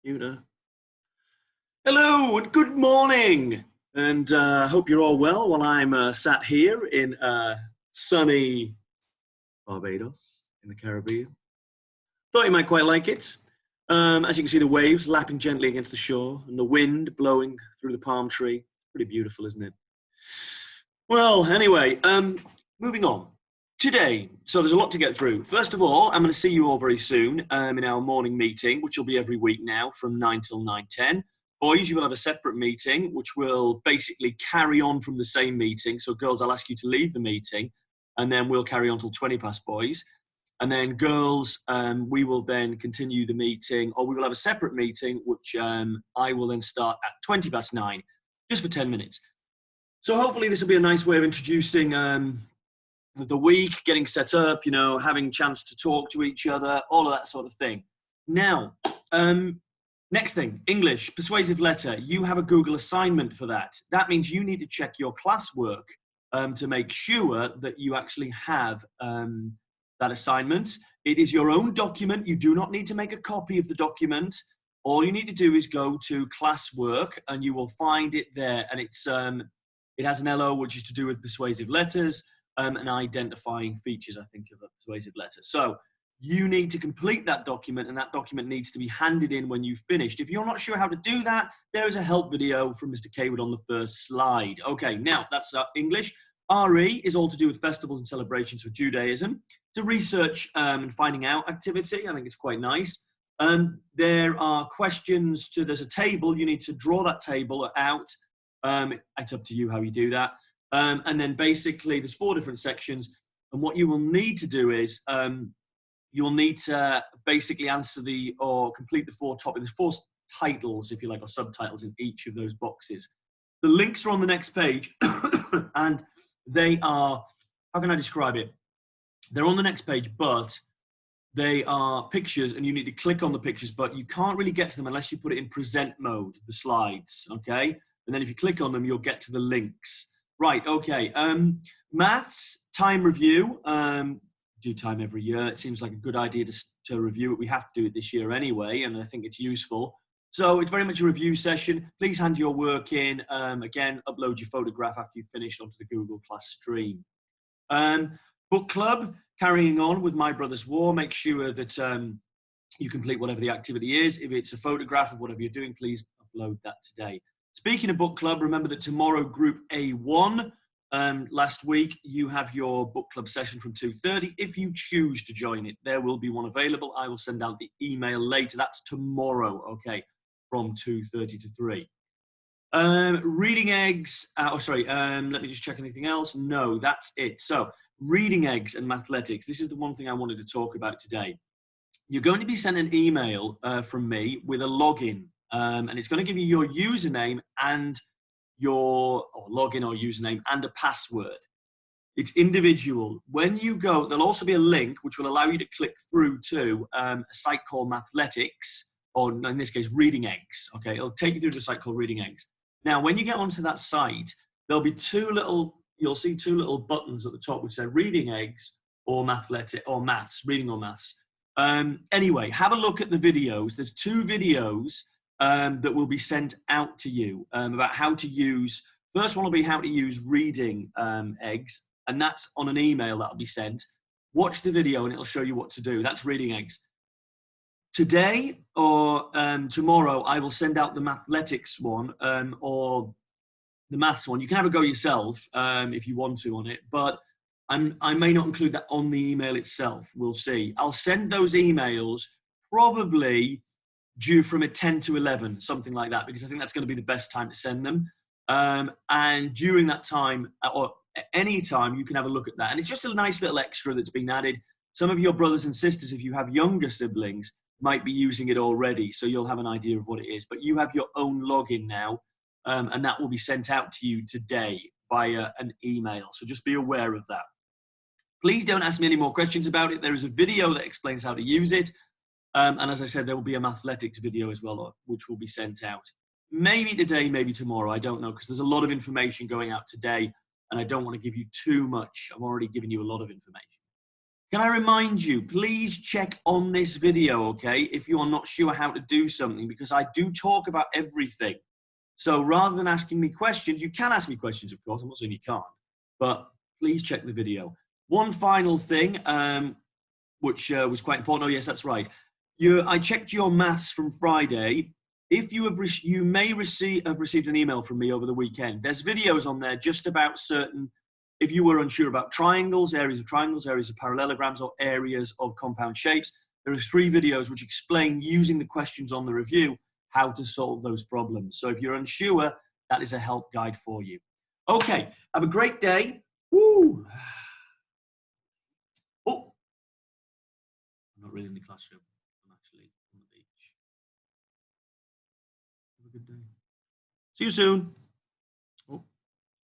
Computer. Hello and good morning, and hope you're all well while I'm sat here in sunny Barbados in the Caribbean. Thought you might quite like it. As you can see, the waves lapping gently against the shore and the wind blowing through the palm tree. Pretty beautiful, isn't it? Well, anyway, moving on. Today, so there's a lot to get through. First of all, I'm going to see you all very soon in our morning meeting, which will be every week now from 9 till 9:10. Boys, you will have a separate meeting, which will basically carry on from the same meeting. So girls, I'll ask you to leave the meeting, and then we'll carry on till 20 past boys. And then girls, we will then continue the meeting, or we will have a separate meeting, which I will then start at 20 past 9, just for 10 minutes. So hopefully this will be a nice way of introducing the week, getting set up, you know, having a chance to talk to each other, all of that sort of thing. Now, next thing, English, persuasive letter. You have a Google assignment for that. That means you need to check your classwork to make sure that you actually have that assignment. It is your own document. You do not need to make a copy of the document. All you need to do is go to classwork and you will find it there. And it's it has an LO, which is to do with persuasive letters. And identifying features, I think, of a persuasive letter. So you need to complete that document, and that document needs to be handed in when you've finished. If you're not sure how to do that, there is a help video from Mr. Kaywood on the first slide. Okay, now that's English. RE is all to do with festivals and celebrations for Judaism. It's a research and finding out activity. I think it's quite nice. There are questions there's a table. You need to draw that table out. It's up to you how you do that. And then basically there's 4 different sections, and what you will need to do is you'll need to basically answer or complete the 4 topics. There's 4 titles, if you like, or subtitles in each of those boxes. The links are on the next page, and they are, how can I describe it? They're on the next page, but they are pictures, and you need to click on the pictures, but you can't really get to them unless you put it in present mode, the slides, okay? And then if you click on them, you'll get to the links. Right, okay. Maths, time review. Do time every year. It seems like a good idea to review it. We have to do it this year anyway, and I think it's useful. So it's very much a review session. Please hand your work in. Again, upload your photograph after you've finished onto the Google Class stream. Book club, carrying on with My Brother's War. Make sure that you complete whatever the activity is. If it's a photograph of whatever you're doing, please upload that today. Speaking of book club, remember that tomorrow, Group A1, last week, you have your book club session from 2:30. If you choose to join it, there will be one available. I will send out the email later. That's tomorrow, okay, from 2:30 to 3. Reading eggs. Let me just check anything else. No, that's it. So, reading eggs and mathletics. This is the one thing I wanted to talk about today. You're going to be sent an email from me with a login. And it's going to give you your username and your login or username and a password. It's individual. When you go, there'll also be a link which will allow you to click through to a site called Mathletics, or in this case, Reading Eggs. Okay, it'll take you through to a site called Reading Eggs. Now, when you get onto that site, there'll be you'll see 2 little buttons at the top which say Reading Eggs or Maths, Reading or Maths. Anyway, have a look at the videos. There's 2 videos that will be sent out to you about how to use. First one will be how to use Reading Eggs, and that's on an email that'll be sent. Watch the video and it'll show you what to do. That's Reading Eggs. Today or tomorrow, I will send out the Mathletics one or the Maths one. You can have a go yourself if you want to on it, but I may not include that on the email itself. We'll see. I'll send those emails probably due from a 10 to 11, something like that, because I think that's going to be the best time to send them. And during that time, or any time, you can have a look at that. And it's just a nice little extra that's been added. Some of your brothers and sisters, if you have younger siblings, might be using it already, so you'll have an idea of what it is. But you have your own login now, and that will be sent out to you today via an email. So just be aware of that. Please don't ask me any more questions about it. There is a video that explains how to use it. And as I said, there will be a Mathletics video as well, which will be sent out. Maybe today, maybe tomorrow, I don't know, because there's a lot of information going out today, and I don't want to give you too much. I've already given you a lot of information. Can I remind you, please check on this video, okay, if you are not sure how to do something, because I do talk about everything. So rather than asking me questions, you can ask me questions, of course. I'm not saying you can't, but please check the video. One final thing, which was quite important. Oh, yes, that's right. I checked your maths from Friday. If you have, you may have received an email from me over the weekend. There's videos on there just about certain, if you were unsure about triangles, areas of parallelograms, or areas of compound shapes. There are 3 videos which explain, using the questions on the review, how to solve those problems. So if you're unsure, that is a help guide for you. Okay, have a great day. Woo! Oh, I'm not really in the classroom. I'm actually on the beach. Have a good day. See you soon.